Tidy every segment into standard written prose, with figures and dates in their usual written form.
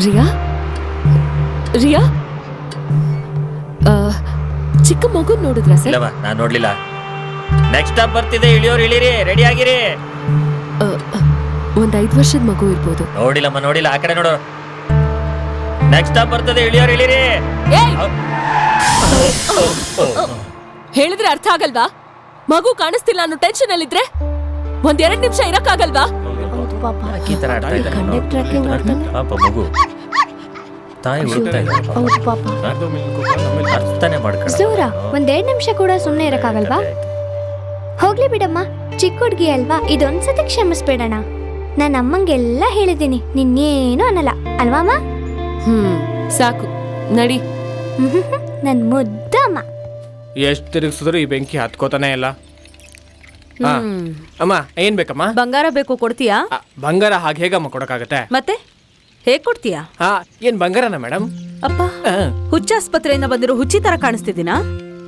ರಿಯಾ ರಿಯಾ ಚಿಕ್ಕ ಮಗು ನೋಡಿದ್ರ ಸರ್? ನಾನು ನೋಡ್ಲಿಲ್ಲ. ನೆಕ್ಸ್ಟ್ ಸ್ಟಾಪ್ ಬರ್ತಿದೆ, ಇಳಿಯೋರು ಇಳಿರಿ, ರೆಡಿ ಆಗಿರಿ. ಒಂದ್ 5 ವರ್ಷದ ಮಗು ಇರ್ಬೋದು. ನೋಡಿಲ್ಲಮ್ಮ, ನೋಡಿಲ್ಲ, ಆ ಕಡೆ ನೋಡು. ನೆಕ್ಸ್ಟ್ ಸ್ಟಾಪ್ ಬರ್ತದೆ, ಇಳಿಯೋರು ಇಳಿರಿ. ಹೇಳಿದ್ರೆ ಅರ್ಥ ಆಗಲ್ವಾ? ಮಗು ಕಾಣಿಸ್ತಿಲ್ಲ ಅನ್ನೋ ಟೆನ್ಷನ್ ಅಲ್ಲಿದ್ರೆ 1-2 ನಿಮಿಷ ಇರಕ್ಕಾಗಲ್ವಾ? ಮಗು ತಾಯಿ ಅರ್ಥನೇ ಮಾಡ್ಕೊಳ್ಳ. ಸೂರ, 1-2 ನಿಮಿಷ ಕೂಡ ಸುಮ್ಮನೆ ಇರಕ್ಕಾಗಲ್ವಾ? ಹೋಗ್ಲಿ ಬಿಡಮ್ಮ, ಚಿಕ್ಕ ಹುಡುಗಿ ಅಲ್ವಾ, ಇದೊಂದ್ಸತಿ ಕ್ಷಮಿಸ್ಬೇಡಣ. ನಾನು ಅಮ್ಮಂಗೆಲ್ಲ ಹೇಳಿದ್ದೀನಿ, ನಿನ್ನೇನು ಅನ್ನಲ್ಲ ಅಲ್ವಾ ಅಮ್ಮ? ಸಾಕು ನಡಿ. ನನ್ ಮುದ್ದ ಅಮ್ಮ. ಎಷ್ಟು ತಿರುಗಿಸಿದ್ರು ಈ ಬೆಂಕಿ ಹತ್ಕೋತಾನೆ ಇಲ್ಲ. ಅಮ್ಮ ಏನ್ ಬೇಕಮ್ಮ? ಬಂಗಾರ ಬೇಕು, ಕೊಡ್ತೀಯಾ? ಬಂಗಾರ ಹಾಗೆ ಹೇಗಮ್ಮ ಕೊಡಕ್ಕಾಗತ್ತೆ? ಮತ್ತೆ ಹೇಗ್ ಕೊಡ್ತೀಯಾ? ಏನ್ ಬಂಗಾರನ ಮೇಡಮ್? ಅಪ್ಪ, ಹುಚ್ಚಾಸ್ಪತ್ರೆಯಿಂದ ಬಂದಿರೋ ಹುಚ್ಚಿ ತರ ಕಾಣಿಸ್ತಿದ್ದೀನಾ?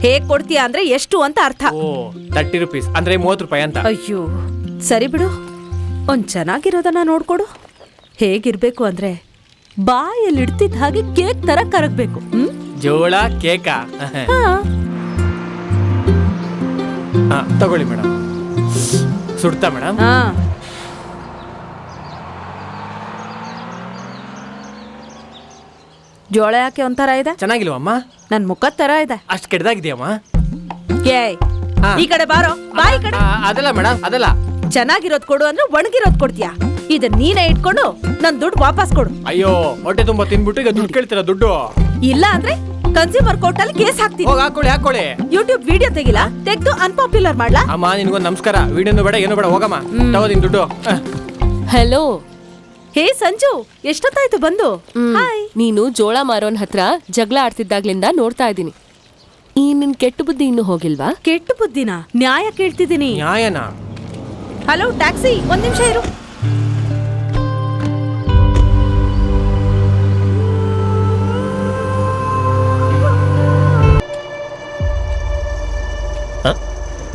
ಹೇಗ್ ಕೊಡ್ತೀಯಾ ಅಂದ್ರೆ ಎಷ್ಟು ಅಂತ ಅರ್ಥ. ಓ, 30 ರೂಪೀಸ್ ಅಂದ್ರೆ 30 ರೂಪಾಯಿ ಅಂತ. ಅಯ್ಯೋ ಸರಿ ಬಿಡು, ಒಂದ್ ಚೆನ್ನಾಗಿರೋದನ್ನ ನೋಡ್ಕೊಡು. ಹೇಗಿರ್ಬೇಕು ಅಂದ್ರೆ ಬಾಯಲ್ಲಿ ಇಡ್ತಿದ್ದ ಹಾಗೆ ಕೇಕ್ ತರ ಕರಗ್ಬೇಕು. ಜೋಳ ಕೇಕಾ? ತಗೊಳ್ಳಿ ಮೇಡಮ್. ಸುಡ್ತಾ ಮೇಡಮ್? ಜೋಳ ಯಾಕೆ ಒಂಥರ ಇದೆ? ಚೆನ್ನಾಗಿಲ್ವಮ್ಮ? ನನ್ ಮುಖದ ತರ ಇದೆ. ಅಷ್ಟು ಕೆಡ್ದಾಗಿದೆಯಮ್ಮ? ಈ ಕಡೆ ಬಾರೋ, ಬಾ ಈ ಕಡೆ. ಅದಲ್ಲ ಮೇಡಮ್, ಅದಲ್ಲ. ಚೆನ್ನಾಗಿರೋದ್ ಕೊಡು ಅಂದ್ರೆ ಒಣಗಿರೋದ್ ಕೊಡ್ತೀಯಾ? ಇದನ್ನ ನೀನೇ ಇಟ್ಕೊಂಡು ನನ್ ದುಡ್ಡು ವಾಪಸ್ ಕೊಡು. ಅಯ್ಯೋ, ಹೊಟ್ಟೆ ತುಂಬಾ ತಿನ್ಬಿಟ್ಟು ಈಗ ದುಡ್ಡು ಕೇಳ್ತೀರಾ? ದುಡ್ಡು ಇಲ್ಲ ಅಂದ್ರೆ ಕನ್ಸ್ಯೂಮರ್ ಕೋರ್ಟ್ ಅಲ್ಲಿ ಕೇಸ್ ಹಾಕ್ತೀನಿ. ಹಾಕೊಳ್ಳಿ. ಯೂಟ್ಯೂಬ್ ವಿಡಿಯೋ ತೆಗಿಲ್ಲ, ತೆಗ್ದು ಅನ್ಪಾಪ್ಯುಲರ್ ಮಾಡ್ಲಾ? ಅಮ್ಮ ನಿನ್ಗೊಂದು ನಮಸ್ಕಾರ. ವಿಡಿಯೋನು ಬೇಡ, ಏನು ಬೇಡ, ಹೋಗಮ್ಮ. ತಗೋದಿನ್ ದುಡ್ಡು. ಹಲೋ. ಹೇ ಸಂಜು, ಎಷ್ಟೊತ್ತಾಯ್ತು ಬಂದು? ಹಾಯ್. ನೀನು ಜೋಳ ಮಾರೋನ್ ಹತ್ರ ಜಗಳ ಆಡ್ತಿದ್ದಾಗ್ಲಿಂದ ನೋಡ್ತಾ ಇದ್ದೀನಿ. ಈ ನಿನ್ ಕೆಟ್ಟ ಬುದ್ಧಿ ಇನ್ನೂ ಹೋಗಿಲ್ವಾ? ಕೆಟ್ಟ ಬುದ್ಧಿನ? ನ್ಯಾಯ ಕೇಳ್ತಿದ್ದೀನಿ. ನ್ಯಾಯನ? ಹಲೋ ಟ್ಯಾಕ್ಸಿ, 1 ನಿಮಿಷ ಇರು.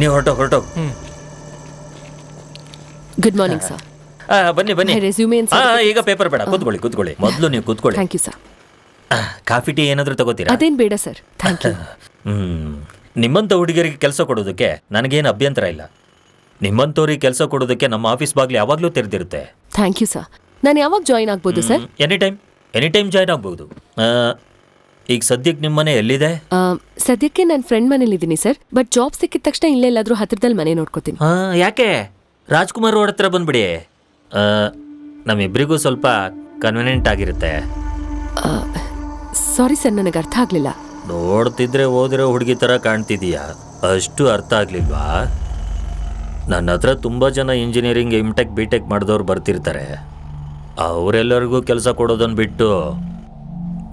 ನೀವು ಹೊರಟು. Good morning sir. ಬನ್ನಿ. ರೆಸ್ಯೂಮೆ ಈಗ ಪೇಪರ್ ಬೇಡ, ಕೂತ್ಕೊಳ್ಳಿ. ಮೊದಲು ನೀವು ಕೂತ್ಕೊಳ್ಳಿ. Thank you sir. Coffee tea ಏನಾದರೂ ತಗೋತೀರಾ? ಅದೇನ್ ಬೇಡ ಸರ್, ಥ್ಯಾಂಕ್ ಯು. ನಿಮ್ಮಂತ ಹುಡುಗರಿಗೆ ಕೆಲಸ ಕೊಡೋದಕ್ಕೆ ನನಗೇನು ಅಭ್ಯಂತರ ಇಲ್ಲ. ನಿಮ್ಮಂತವ್ರಿಗೆ ಕೆಲಸ ಕೊಡೋದಕ್ಕೆ ನಮ್ಮ ಆಫೀಸ್ ಬಾಗ್ಲಿ ಯಾವಾಗಲೂ ತೆರೆದಿರುತ್ತೆ. Thank you sir. ನಾನು ಯಾವಾಗ ಜಾಯಿನ್ ಆಗ್ಬೋದು ಸರ್? ಎನಿ ಟೈಮ್ ಜಾಯಿನ್ ಆಗ್ಬೋದು. ಈಗ ಸದ್ಯಕ್ಕೆ ನಿಮ್ಮ ಮನೆ ಎಲ್ಲಿದೆ? ಸದ್ಯಕ್ಕೆ ನನ್ನ ಫ್ರೆಂಡ್ ಮನೇಲಿದ್ದೀನಿ ಸರ್. ಬಟ್ ಜಾಬ್ ಸಿಕ್ಕಿದ ತಕ್ಷಣ ಇಲ್ಲೇ ಎಲ್ಲಾದ್ರೂ ಹತ್ರದಲ್ಲಿ ಮನೆ ನೋಡ್ಕೋತೀನಿ. ಯಾಕೆ? ರಾಜ್ಕುಮಾರ್ ರೋಡ್ ಹತ್ರ ಬಂದ್ಬಿಡಿ. ನಮ್ಮಿಬ್ಬರಿಗೂ ಸ್ವಲ್ಪ ಕನ್ವಿನಿಯೆಂಟ್ ಆಗಿರುತ್ತೆ. ಸಾರಿ ಸರ್, ನನಗೆ ಅರ್ಥ ಆಗ್ಲಿಲ್ಲ. ನೋಡ್ತಿದ್ರೆ ಓದಿರೋ ಹುಡುಗಿ ಥರ ಕಾಣ್ತಿದೀಯಾ, ಅಷ್ಟು ಅರ್ಥ ಆಗ್ಲಿಲ್ವಾ? ನನ್ನ ಹತ್ರ ತುಂಬ ಜನ ಇಂಜಿನಿಯರಿಂಗ್ M.Tech B.Tech ಮಾಡಿದವ್ರು ಬರ್ತಿರ್ತಾರೆ. ಅವರೆಲ್ಲರಿಗೂ ಕೆಲಸ ಕೊಡೋದನ್ನು ಬಿಟ್ಟು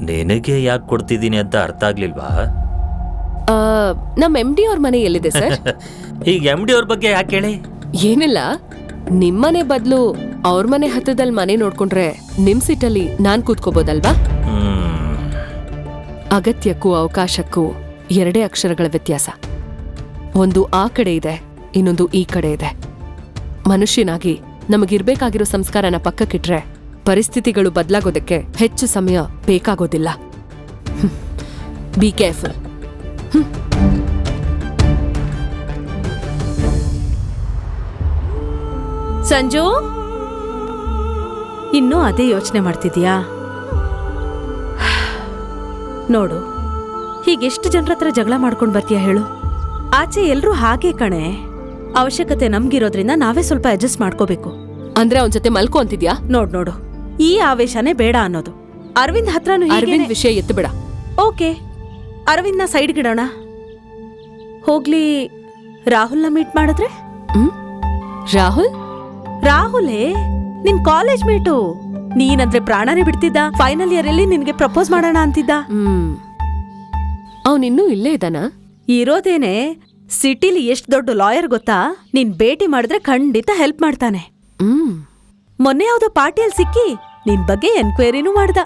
ನಿನಗೆ ಯಾಕೆ ಕೊಡ್ತಿದ್ದೀನಿ ಅಂತ ಅರ್ಥ ಆಗ್ಲಿಲ್ವಾ? ನಮ್ಮ MD ಅವ್ರ ಮನೆ ಎಲ್ಲಿದೆ ಸರ್? ಈಗ MD ಅವ್ರ ಬಗ್ಗೆ ಯಾಕೆ ಹೇಳಿ? ಏನಿಲ್ಲ, ನಿಮ್ಮನೆ ಬದಲು ಅವ್ರ ಮನೆ ಹತ್ರದಲ್ಲಿ ಮನೆ ನೋಡ್ಕೊಂಡ್ರೆ ನಿಮ್ ಸೀಟಲ್ಲಿ ನಾನ್ ಕೂತ್ಕೋಬೋದಲ್ವಾ? ಅಗತ್ಯಕ್ಕೂ ಅವಕಾಶಕ್ಕೂ 2 ಅಕ್ಷರಗಳ ವ್ಯತ್ಯಾಸ. ಒಂದು ಆ ಕಡೆ ಇದೆ, ಇನ್ನೊಂದು ಈ ಕಡೆ ಇದೆ. ಮನುಷ್ಯನಾಗಿ ನಮಗಿರ್ಬೇಕಾಗಿರೋ ಸಂಸ್ಕಾರನ ಪಕ್ಕಕ್ಕಿಟ್ರೆ ಪರಿಸ್ಥಿತಿಗಳು ಬದಲಾಗೋದಕ್ಕೆ ಹೆಚ್ಚು ಸಮಯ ಬೇಕಾಗೋದಿಲ್ಲ. Be careful. ಸಂಜು, ಇನ್ನೂ ಅದೇ ಯೋಚನೆ ಮಾಡ್ತಿದ್ಯಾ? ನೋಡು, ಹೀಗೆಷ್ಟು ಜನರ ಹತ್ರ ಜಗಳ ಮಾಡ್ಕೊಂಡು ಬರ್ತೀಯ ಹೇಳು? ಆಚೆ ಎಲ್ರೂ ಹಾಗೆ ಕಣೆ. ಅವಶ್ಯಕತೆ ನಮ್ಗಿರೋದ್ರಿಂದ ನಾವೇ ಸ್ವಲ್ಪ ಅಡ್ಜಸ್ಟ್ ಮಾಡ್ಕೋಬೇಕು. ಅಂದ್ರೆ ಅವನ ಜೊತೆ ಮಲ್ಕೋ ಅಂತಿದ್ಯಾ? ನೋಡು, ಈ ಆವೇಶನೇ ಬೇಡ ಅನ್ನೋದು. ಅರವಿಂದ್ ಹತ್ರನೂ ಅರವಿಂದ್ ವಿಷಯ ಎತ್ತು ಬೇಡ. ಓಕೆ, ಅರವಿಂದ್ನ ಸೈಡ್ಗಿಡೋಣ. ಹೋಗ್ಲಿ, ರಾಹುಲ್ನ ಮೀಟ್ ಮಾಡಿದ್ರೆ? ರಾಹುಲೇ ನಿನ್ ಕಾಲೇಜ್ ಮೇಟು. ನೀನಂದ್ರೆ ಪ್ರಾಣನೇ ಬಿಡ್ತಿದ್ದ. ಫೈನಲ್ ಇಯರ್ ಅಲ್ಲಿ ನಿನ್ಗೆ ಪ್ರಪೋಸ್ ಮಾಡೋಣ ಅಂತಿದ್ದ. ಅವನಿನ್ನೂ ಇಲ್ಲೇ ಇದ್ದಾನ? ಇರೋದೇನೆ. ಸಿಟಿಲಿ ಎಷ್ಟು ದೊಡ್ಡ ಲಾಯರ್ ಗೊತ್ತಾ? ನೀನ್ ಭೇಟಿ ಮಾಡಿದ್ರೆ ಖಂಡಿತ ಹೆಲ್ಪ್ ಮಾಡ್ತಾನೆ. ಮೊನ್ನೆ ಯಾವ್ದೋ ಪಾರ್ಟಿಯಲ್ಲಿ ಸಿಕ್ಕಿ ನಿನ್ ಬಗ್ಗೆ ಎನ್ಕ್ವೈರಿನೂ ಮಾಡ್ದ.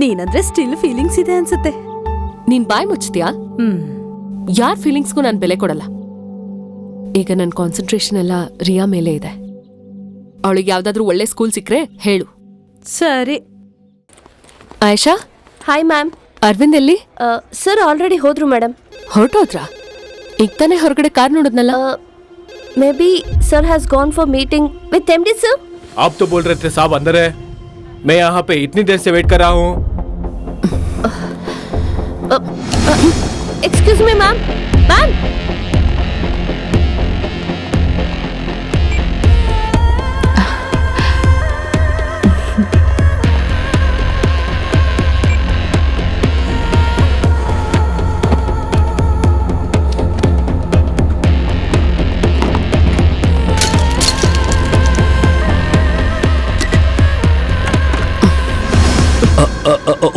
ನೀನಂದ್ರೆ ಸ್ಟಿಲ್ ಫೀಲಿಂಗ್ಸ್ ಇದೆ ಅನ್ಸುತ್ತೆ. ನೀನ್ ಬಾಯ್ ಮುಚ್ತೀಯಾ? ಯಾರ್ ಫೀಲಿಂಗ್ಸ್ಗೂ ನಾನ್ ಬೆಲೆ ಕೊಡಲ್ಲ. ಈಗ ನನ್ ಕಾನ್ಸಂಟ್ರೇಷನ್ ಎಲ್ಲ ರಿಯಾ ಮೇಲೆ ಇದೆ. ಅವಳಿಗೆ ಯಾವ್ದಾದ್ರೂ ಒಳ್ಳೆ ಸ್ಕೂಲ್ ಸಿಕ್ಕ್ರೆ ಹೇಳು. ಸರಿ. ಆಯಶಾ, ಹಾಯ್ ಮ್ಯಾಮ್. ಅರವಿಂದ್ ಎಲ್ಲಿ? ಸರ್ ಆಲ್ರೆಡಿ ಹೋದ್ರು ಮೇಡಮ್. ಹೊರಟೋದ್ರಾ? ಈಗ ತಾನೇ ಹೊರಗಡೆ ಕಾರ್ ನೋಡಿದ್ನಲ್ಲ. Maybe sir has gone for meeting with MD sir. आप तो बोल रहे थे साहब अंदर है. मैं यहाँ पे इतनी देर से वेट कर रहा हूँ. Excuse me ma'am. Ma'am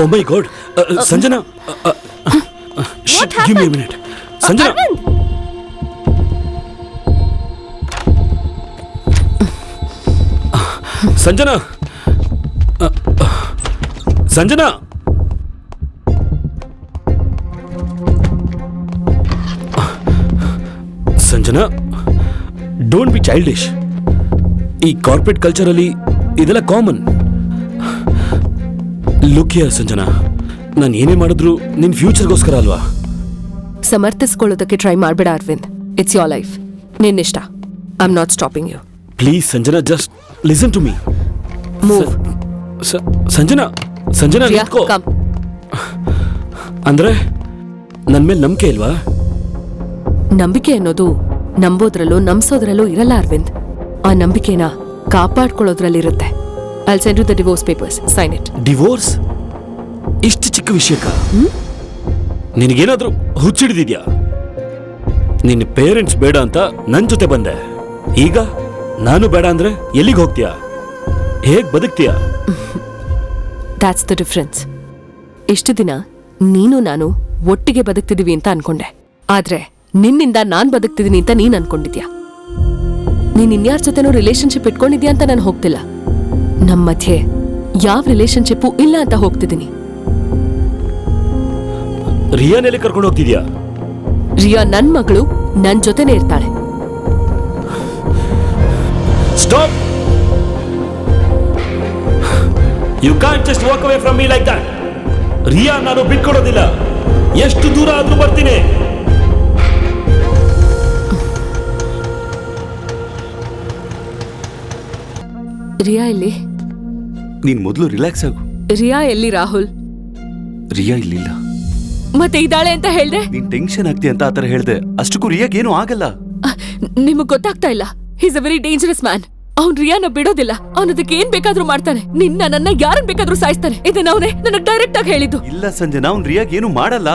Oh my God, Sanjana. Give me a minute. Sanjana. Arvind. Sanjana. Sanjana. Sanjana, don't be childish. ಈ ಕಾರ್ಪೊರೇಟ್ ಕಲ್ಚರ್ ಅಲ್ಲಿ ಇದೆಲ್ಲ ಕಾಮನ್. ಲುಕ್ ಹಿಯರ್ ಸಂಜನಾ, ನಾನು ಏನೇ ಮಾಡಿದ್ರು ನಿನ್ ಫ್ಯೂಚರ್ಗೋಸ್ಕರ ಅಲ್ವಾ? ಸಮರ್ಥಿಸ್ಕೊಳ್ಳೋದಕ್ಕೆ ಟ್ರೈ ಮಾಡಬೇಡ ಅರವಿಂದ್. ಇಟ್ಸ್ ಯೋರ್ ಲೈಫ್, ನಿನ್ನಿಷ್ಟ. I am not stopping you. Please Sanjana, just listen to me. Move. Sanjana, Sanjana ನಿಂತ್ಕೋ. ಕಮ್. ಅಂದ್ರೆ ನನ್ ಮೇಲೆ ನಂಬಿಕೆ ಇಲ್ವಾ? ನಂಬಿಕೆ ಅನ್ನೋದು ನಂಬೋದ್ರಲ್ಲೂ ನಂಬಿಸೋದ್ರಲ್ಲೂ ಇರಲ್ಲ ಅರವಿಂದ್. ಆ ನಂಬಿಕೆನ ಕಾಪಾಡ್ಕೊಳ್ಳೋದ್ರಲ್ಲಿರುತ್ತೆ. I send you the divorce papers, sign it. Divorce? ಇಷ್ಟು ಚಿಕ್ಕ ವಿಷಯಕ್ಕ ನಿನಗೇನಾದ್ರೂ ಹುಚ್ಚಿಡಿದ್ಯಾ? ನಿನ್ನ ಪೇರೆಂಟ್ಸ್ ಬೇಡ ಅಂತ ನನ್ ಜೊತೆ ಬಂದೆ. ಈಗ ನಾನು ಬೇಡ ಅಂದ್ರೆ ಎಲ್ಲಿಗೆ ಹೋಗ್ತೀಯಾ? ಹೇಗ್ ಬದುಕ್ತೀಯಾ? That's the difference. ಇಷ್ಟು ದಿನ ನೀನು ನಾನು ಒಟ್ಟಿಗೆ ಬದುಕ್ತಿದೀವಿ ಅಂತ ಅನ್ಕೊಂಡೆ. ಆದ್ರೆ ನಿನ್ನಿಂದ ನಾನ್ ಬದುಕ್ತಿದೀನಿ ಅಂತ ನೀನ್ ಅನ್ಕೊಂಡಿದ್ಯಾ. ನೀನ್ ಇನ್ಯಾರ ಜೊತೆನೋ ರಿಲೇಶನ್ಶಿಪ್ ಇಟ್ಕೊಂಡಿದ್ಯಾ ಅಂತ ನಾನು ಹೋಗ್ತಿಲ್ಲ. ನಮ್ಮ ಮಧ್ಯೆ ಯಾವ ರಿಲೇಶನ್ಶಿಪ್ಪು ಇಲ್ಲ ಅಂತ ಹೋಗ್ತಿದ್ದೀನಿ. ರಿಯಾನೆಲ್ಲಿ ಕರ್ಕೊಂಡು ಹೋಗ್ತಿದ್ಯಾ? ರಿಯಾ ನನ್ ಮಗಳು, ನನ್ ಜೊತೆನೇ ಇರ್ತಾಳೆ. Stop! You can't just walk away from me like that. Riya ನಾನು ಬಿಟ್ಕೊಡೋದಿಲ್ಲ. ಎಷ್ಟು ದೂರ ಆದ್ರೂ ಬರ್ತೀನಿ. ರಿಯಾ ಎಲ್ಲಿ? ನೀನ್ ಮೊದಲು ರಿಲ್ಯಾಕ್ಸ್ ಆಗು. ರಿಯಾ ಎಲ್ಲಿ ರಾಹುಲ್? ರಿಯಾ ಇಲ್ಲಿಲ್ಲ. ಮತ್ತೆ ಇದ್ದಾಳೆ ಅಂತ ಹೇಳ್ದೆ? ನೀನ್ ಟೆನ್ಷನ್ ಆಗ್ತಿ ಅಂತ ಆತರ ಹೇಳ್ದೆ. ಅಷ್ಟಕ್ಕೂ ರಿಯಾಗ್ ಏನು ಆಗಲ್ಲ. ನಿಮಗ್ ಗೊತ್ತಾಗ್ತಾ ಇಲ್ಲ. Is a very dangerous man. ಅವ್ನ್ ರಿಯಾನ ಬಿಡೋದಿಲ್ಲ. ಅವನದಕ್ಕೆ ಏನ್ ಬೇಕಾದ್ರೂ ಮಾಡ್ತಾನೆ. ನನ್ನ ಯಾರನ್ ಬೇಕಾದ್ರೂ ಸಾಯಿಸ್ತಾನೆ. ಇದನ್ನ ಅವನೇ ನನಗ್ ಡೈರೆಕ್ಟ್ ಆಗಿ ಹೇಳಿದ್ದು. ಇಲ್ಲ ಸಂಜನಾ, ಅವ್ನ್ ರಿಯಾಗ್ ಏನು ಮಾಡಲ್ಲ.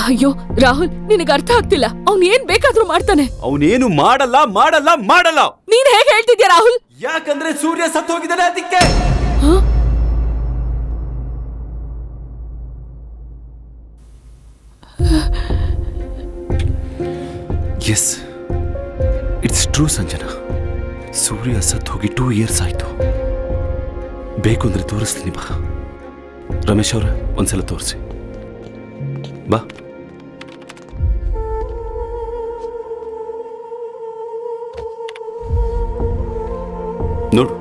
ಅಯ್ಯೋ ರಾಹುಲ್, ನಿನಗೆ ಅರ್ಥ ಆಗ್ತಿಲ್ಲ. ಅವ್ನ್ ಏನ್ ಬೇಕಾದ್ರೂ ಮಾಡ್ತಾನೆ. ಅವನೇನು ಮಾಡಲ್ಲ ಮಾಡಲ್ಲ ಮಾಡಲ್ಲ. ನೀನ್ ಹೇಗೆ ಹೇಳ್ತಿದ್ಯಾ ರಾಹುಲ್? ಯಾಕಂದ್ರೆ ಸೂರ್ಯ ಸತ್ತು ಹೋಗಿದ್ದಾನೆ ಅದಕ್ಕೆ. Yes, it's true Sanjana. Surya ಸತ್ತು ಹೋಗಿ 2 years ಆಯ್ತು. ಬೇಕು ಅಂದ್ರೆ ತೋರಿಸ್ತೀನಿ ಬಾ. ರಮೇಶ್ ಅವ್ರ ಒಂದ್ಸಲ ತೋರಿಸಿ ಬಾ. ನೋಡು,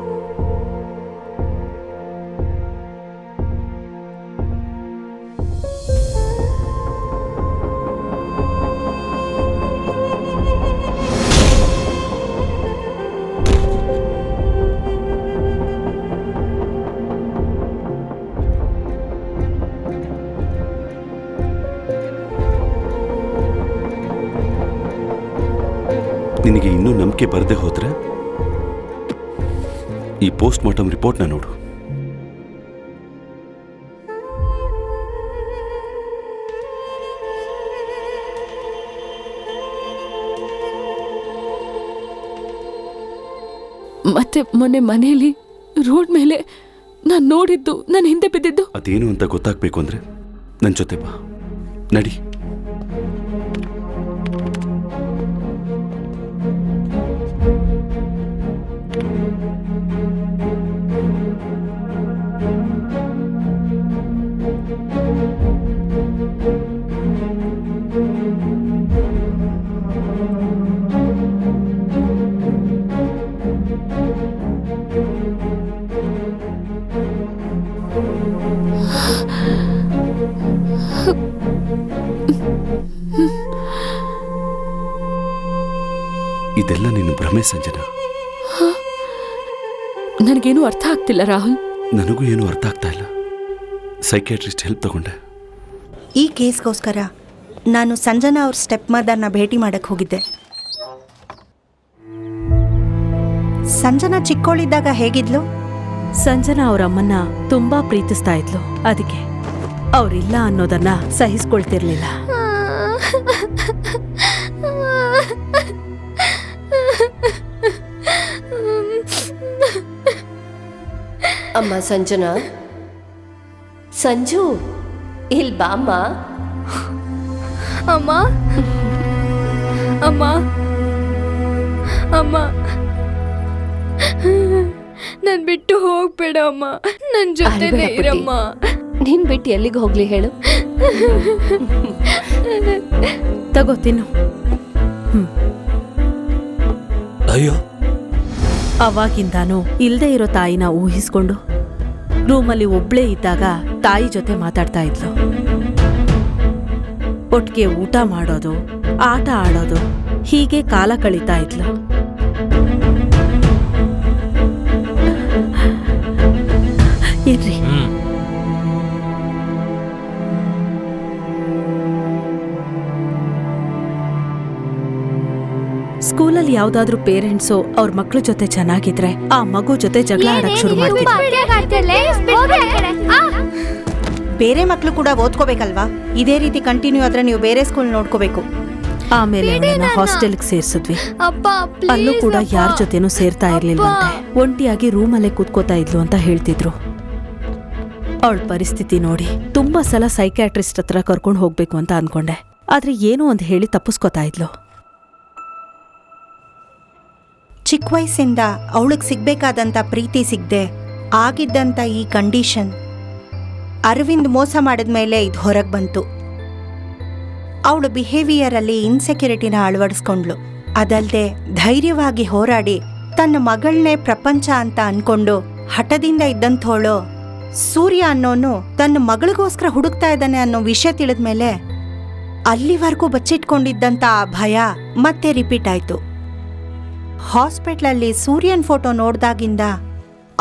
ನಿನಗೆ ಇನ್ನೂ ನಂಬಿಕೆ ಬರದೆ ಹೋದ್ರೆ ಈ ಪೋಸ್ಟ್ ಮಾರ್ಟಮ್ ರಿಪೋರ್ಟ್ನ ನೋಡು. ಮತ್ತೆ ಮೊನ್ನೆ ಮನೆಯಲ್ಲಿ ರೋಡ್ ಮೇಲೆ ನಾನ್ ನೋಡಿದ್ದು, ನಾನು ಹಿಂದೆ ಬಿದ್ದಿದ್ದು. ಅದೇನು ಅಂತ ಗೊತ್ತಾಗ್ಬೇಕು ಅಂದ್ರೆ ನನ್ನ ಜೊತೆ ಬಾ. ನಡಿ. ಇದೆಲ್ಲ ನಿನ್ನ ಭ್ರಮೆ ಸಂಜನಾ. ನನಗೇನು ಅರ್ಥ ಆಗ್ತಿಲ್ಲ ರಾಹುಲ್. ನನಗೂ ಏನು ಅರ್ಥ ಆಗ್ತಾ ಇಲ್ಲ. ಸೈಕ್ಯಾಟ್ರಿಸ್ಟ್ ಹೆಲ್ಪ್ ತಗೊಂಡೆ. ಈ ಕೇಸ್ಗೋಸ್ಕರ ನಾನು ಸಂಜನಾ ಅವ್ರ ಸ್ಟೆಪ್ ಮದರ್ನ ಭೇಟಿ ಮಾಡಕ್ಕೆ ಹೋಗಿದ್ದೆ. ಸಂಜನಾ ಚಿಕ್ಕವಳಿದ್ದಾಗ ಹೇಗಿದ್ಲು? ಸಂಜನಾ ಅವ್ರ ಅಮ್ಮನ್ನ ತುಂಬಾ ಪ್ರೀತಿಸ್ತಾ ಇದ್ಲು. ಅದಕ್ಕೆ ಅವ್ರಿಲ್ಲ ಅನ್ನೋದನ್ನ ಸಹಿಸ್ಕೊಳ್ತಿರ್ಲಿಲ್ಲ. ಅಮ್ಮ ಸಂಜನಾ, ಸಂಜು ಇಲ್ಲಿ ಬಾಮ್ಮ. ಅಮ್ಮ ಅಮ್ಮ ಅಮ್ಮ, ನನ್ ಬಿಟ್ಟು ಹೋಗ್ಬೇಡ ಅಮ್ಮ, ನನ್ ಜೊತೆನೇ ಇರಮ್ಮ. ನೀನ್ ಬಿಟ್ಟು ಎಲ್ಲಿಗೆ ಹೋಗ್ಲಿ ಹೇಳು? ತಗೋ ತಿನ್ನು. ಅಯ್ಯೋ, ಅವಾಗಿಂದಾನು ಇಲ್ದೇ ಇರೋ ತಾಯಿನ ಊಹಿಸ್ಕೊಂಡು ರೂಮಲ್ಲಿ ಒಬ್ಳೇ ಇದ್ದಾಗ ತಾಯಿ ಜೊತೆ ಮಾತಾಡ್ತಾ ಇದ್ಲು. ಒಟ್ಟಿಗೆ ಊಟ ಮಾಡೋದು, ಆಟ ಆಡೋದು, ಹೀಗೆ ಕಾಲ ಕಳೀತಾ ಇದ್ಲು. ಇರ್ರಿ. ಸ್ಕೂಲಲ್ಲಿ ಯಾವ್ದಾದ್ರು ಪೇರೆಂಟ್ಸು ಅವ್ರ ಮಕ್ಳ ಜೊತೆ ಚೆನ್ನಾಗಿದ್ರೆ ಆ ಮಗು ಜೊತೆ ಜಗಳ ಆಡಕ್ ಶುರು ಮಾಡ್ತಿದ್ರು. ಬೇರೆ ಮಕ್ಕಳು ಕೂಡ ಓದ್ಕೋಬೇಕಲ್ವಾ? ಇದೇ ರೀತಿ ಕಂಟಿನ್ಯೂ ಆದ್ರೆ ನೀವು ಬೇರೆ ಸ್ಕೂಲ್ ನೋಡ್ಕೋಬೇಕು. ಆಮೇಲೆ ಅವಳನ್ನ ಹಾಸ್ಟೆಲ್ಗೆ ಸೇರ್ಸಿದ್ವಿ. ಅಲ್ಲೂ ಕೂಡ ಯಾರ ಜೊತೆನೂ ಸೇರ್ತಾ ಇರ್ಲಿಲ್ವಂತೆ. ಒಂಟಿಯಾಗಿ ರೂಮಲ್ಲೇ ಕೂತ್ಕೋತಾ ಇದ್ಲು ಅಂತ ಹೇಳ್ತಿದ್ರು. ಅವಳ ಪರಿಸ್ಥಿತಿ ನೋಡಿ ತುಂಬಾ ಸಲ ಸೈಕ್ಯಾಟ್ರಿಸ್ಟ್ ಹತ್ರ ಕರ್ಕೊಂಡು ಹೋಗ್ಬೇಕು ಅಂತ ಅನ್ಕೊಂಡೆ. ಆದ್ರೆ ಏನೋ ಒಂದ್ ಹೇಳಿ ತಪ್ಪಿಸ್ಕೋತಾ ಇದ್ಲು. ಚಿಕ್ಕ ವಯಸ್ಸಿಂದ ಅವಳಿಗೆ ಸಿಗ್ಬೇಕಾದಂತ ಪ್ರೀತಿ ಸಿಗದೆ ಆಗಿದ್ದಂತ ಈ ಕಂಡೀಷನ್ ಅರವಿಂದ್ ಮೋಸ ಮಾಡಿದ್ಮೇಲೆ ಇದು ಹೊರಗೆ ಬಂತು. ಅವಳು ಬಿಹೇವಿಯರಲ್ಲಿ ಇನ್ಸೆಕ್ಯೂರಿಟಿನ ಅಳವಡಿಸ್ಕೊಂಡ್ಲು. ಅದಲ್ಲದೆ ಧೈರ್ಯವಾಗಿ ಹೋರಾಡಿ ತನ್ನ ಮಗಳನ್ನೇ ಪ್ರಪಂಚ ಅಂತ ಅನ್ಕೊಂಡು ಹಠದಿಂದ ಇದ್ದಂಥೋಳು ಸೂರ್ಯ ಅನ್ನೋನು ತನ್ನ ಮಗಳಿಗೋಸ್ಕರ ಹುಡುಕ್ತಾ ಇದ್ದಾನೆ ಅನ್ನೋ ವಿಷಯ ತಿಳಿದ್ಮೇಲೆ ಅಲ್ಲಿವರೆಗೂ ಬಚ್ಚಿಟ್ಕೊಂಡಿದ್ದಂಥ ಆ ಭಯ ಮತ್ತೆ ರಿಪೀಟ್ ಆಯ್ತು. ಹಾಸ್ಪಿಟ್ಲಲ್ಲಿ ಸೂರ್ಯನ್ ಫೋಟೋ ನೋಡ್ದಾಗಿಂದ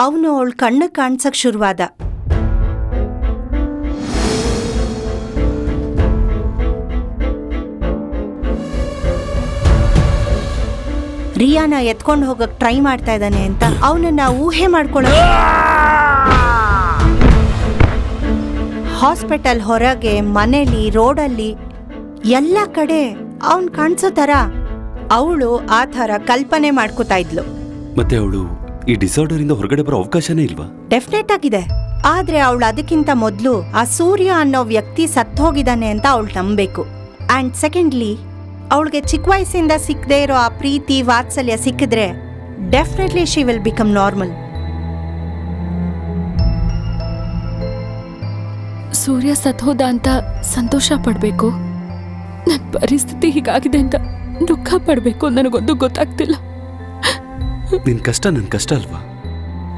ಅವನು ಅವಳ ಕಣ್ಣು ಕಾಣ್ಸಕ್ ಶುರುವಾದ. ರಿಯಾನ ಎತ್ಕೊಂಡು ಹೋಗಕ್ ಟ್ರೈ ಮಾಡ್ತಾ ಇದ್ದಾನೆ ಅಂತ ಅವನನ್ನ ಊಹೆ ಮಾಡ್ಕೊಳ್ಳೋ. ಹಾಸ್ಪಿಟಲ್ ಹೊರಗೆ, ಮನೇಲಿ, ರೋಡಲ್ಲಿ ಎಲ್ಲ ಕಡೆ ಅವನ್ ಕಾಣಿಸೋ ತರ ಅವಳು ಆ ಥರ ಕಲ್ಪನೆ ಮಾಡ್ಕೋತಾ ಇದ್ಲು. ಮತ್ತೆ ಅವಳು ಈ ಡಿಸಾರ್ಡರ್ ಇಂದ ಹೊರಗಡೆ ಬರೋ ಅವಕಾಶನೇ ಇಲ್ವಾ? ಡೆಫಿನೆಟ್ ಆಗಿದೆ. ಆದ್ರೆ ಅವಳು ಅದಕ್ಕಿಂತ ಮೊದಲು ಆ ಸೂರ್ಯ ಅನ್ನೋ ವ್ಯಕ್ತಿ ಸತ್ತೋಗಿದ್ದಾನೆ ಅಂತ ಅವಳು ನಂಬಬೇಕು. ಅಂಡ್ ಸೆಕೆಂಡ್ಲಿ, ಅವಳಿಗೆ ಚಿಕ್ಕ ವಯಸ್ಸಿಂದ ಸಿಕ್ಕದೇ ಇರೋ ಆ ಪ್ರೀತಿ ವಾತ್ಸಲ್ಯ ಸಿಕ್ಕಿದ್ರೆ definitely she will become normal. Surya ಸತ್ತೋದ ಅಂತ ಸಂತೋಷ ಪಡ್ಬೇಕು, ನನ್ನ ಪರಿಸ್ಥಿತಿ ಹೀಗಾಗಿದೆ ಅಂತ ದುಃಖ ಪಡ್ಬೇಕು, ನನಗೊಂದು ಗೊತ್ತಾಗ್ತಿಲ್ಲ. ನಿನ್ ಕಷ್ಟ ನನ್ ಕಷ್ಟ ಅಲ್ವಾ?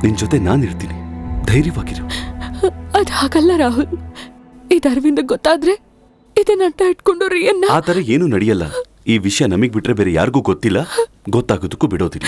ನಿನ್ ಜೊತೆ ನಾನಿರ್ತೀನಿ, ಧೈರ್ಯವಾಗಿರು. ಅದ್ ಹಾಗಲ್ಲ ರಾಹುಲ್. ಇದು ಅರವಿಂದ ಗೊತ್ತಾದ್ರೆ ಇದನ್ನ ಅಡ್ಡ ಇಟ್ಕೊಂಡು ರಿಯನ್ನ. ಆ ತರ ಏನು ನಡೆಯಲ್ಲ. ಈ ವಿಷಯ ನಮಗ್ ಬಿಟ್ರೆ ಬೇರೆ ಯಾರಿಗೂ ಗೊತ್ತಿಲ್ಲ, ಗೊತ್ತಾಗೋದಕ್ಕೂ ಬಿಡೋದಿಲ್ಲ.